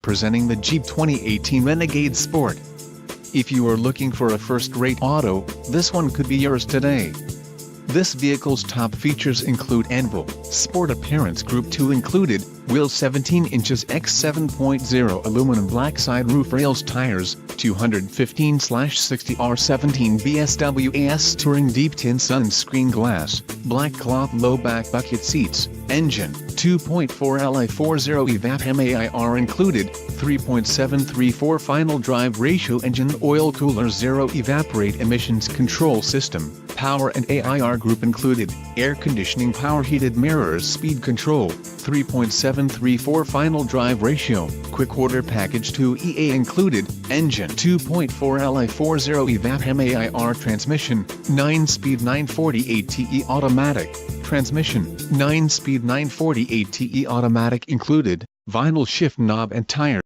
presenting the Jeep 2018 Renegade Sport. If you are looking for a first-rate auto, this one could be yours today. This vehicle's top features include Anvil, Sport Appearance Group 2 included, wheels 17 inches x 7.0 aluminum black side roof rails tires, 215/60 R17 BSWAS Touring Deep Tin Sunscreen Glass, black cloth low back bucket seats, engine, 2.4 Li40 evap MAIR included, 3.734 final drive ratio engine oil cooler zero evaporate emissions control system, power and AIR group included, air conditioning power heated mirrors speed control, 3.734 final drive ratio, quick order package 2 EA included, engine 2.4 Li40 evap MAIR transmission, 9-speed 948 TE automatic, transmission, 9-speed 948 TE automatic included, vinyl shift knob and tire.